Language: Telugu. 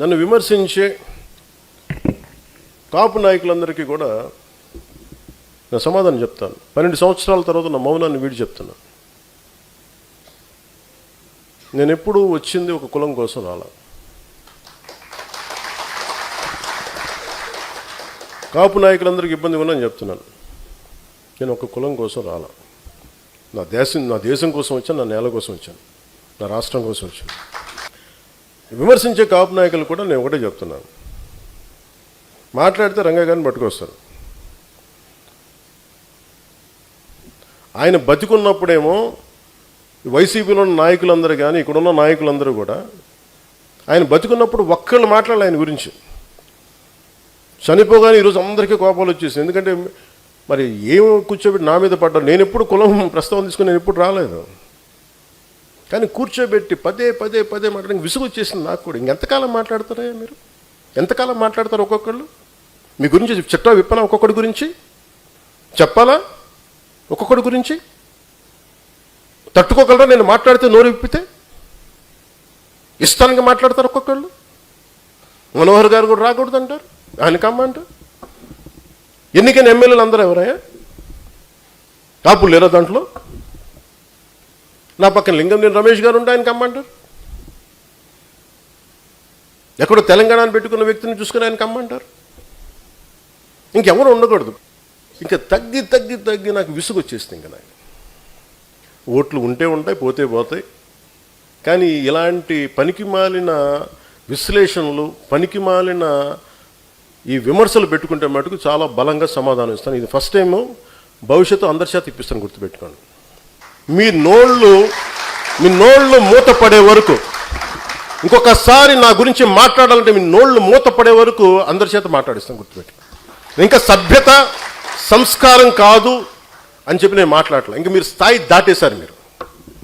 నన్ను విమర్శించే కాపు నాయకులందరికీ కూడా నేను సమాధానం చెప్తాను. 12 సంవత్సరాల తర్వాత నా మౌనాన్ని వీడి చెప్తున్నాను. నేను ఎప్పుడూ వచ్చింది ఒక కులం కోసం రాలా. కాపు నాయకులందరికీ ఇబ్బంది ఉందని చెప్తున్నాను. నేను ఒక కులం కోసం రాలా. నా దేశం కోసం వచ్చాను, నా నేల కోసం వచ్చాను, నా రాష్ట్రం కోసం వచ్చాను. విమర్శించే కాపు నాయకులు కూడా నేను ఒకటే చెప్తున్నాను, మాట్లాడితే రంగా గారిని పట్టుకొస్తారు. ఆయన బతికున్నప్పుడేమో వైసీపీలో ఉన్న నాయకులందరూ కానీ ఇక్కడున్న నాయకులందరూ కూడా ఆయన బతికున్నప్పుడు ఒక్కళ్ళు మాట్లాడాలి ఆయన గురించి. చనిపోగానే ఈరోజు అందరికీ కోపాలు వచ్చేసింది. ఎందుకంటే మరి ఏం కూర్చోబెట్టి నా మీద పడ్డారు. నేను ఎప్పుడు కులం ప్రస్తావన తీసుకుని నేను ఎప్పుడు రాలేదు. కానీ కూర్చోబెట్టి పదే పదే పదే మాట్లాడడానికి విసుగు వచ్చేసింది నాకు కూడా. ఇంకెంతకాలం మాట్లాడతారా మీరు? ఎంతకాలం మాట్లాడతారు ఒక్కొక్కళ్ళు? మీ గురించి చెట్టా విప్పనా? ఒక్కొక్కడి గురించి చెప్పాలా? ఒక్కొక్కడి గురించి తట్టుకోగలరా? నేను మాట్లాడితే నోరు విప్పితే ఇష్టానికి మాట్లాడతారు ఒక్కొక్కళ్ళు. మనోహర్ గారు కూడా రాకూడదు అంటారు, ఆయన కమ్మంటారు. ఎన్నికైన ఎమ్మెల్యేలు అందరూ ఎవరయ్యా? కాపులు లేరా దాంట్లో? నా పక్కన లింగంనేని రమేష్ గారు ఉంటే ఆయన కమ్మంటారు. ఎక్కడో తెలంగాణను పెట్టుకున్న వ్యక్తిని చూసుకుని ఆయన కమ్మంటారు. ఇంకెవరు ఉండకూడదు. ఇంకా తగ్గి తగ్గి తగ్గి నాకు విసుగు వచ్చేస్తుంది. ఇంకా నాకు ఓట్లు ఉంటే ఉంటాయి, పోతే పోతాయి. కానీ ఇలాంటి పనికిమాలిన విశ్లేషణలు, పనికిమాలిన ఈ విమర్శలు పెట్టుకుంటే మటుకు చాలా బలంగా సమాధానం ఇస్తాను. ఇది ఫస్ట్ టైము, భవిష్యత్తు అందరి చేత ఇప్పిస్తాను, గుర్తుపెట్టుకోండి. మీ నోళ్ళు మూత పడే వరకు, ఇంకొకసారి నా గురించి మాట్లాడాలంటే మీ నోళ్ళు మూత పడే వరకు అందరి చేత మాట్లాడిస్తాను, గుర్తుపెట్టుకోండి. ఇంకా సభ్యత సంస్కారం కాదు అని చెప్పి నేను మాట్లాడలే. ఇంకా మీరు స్థాయి దాటేశారు మీరు.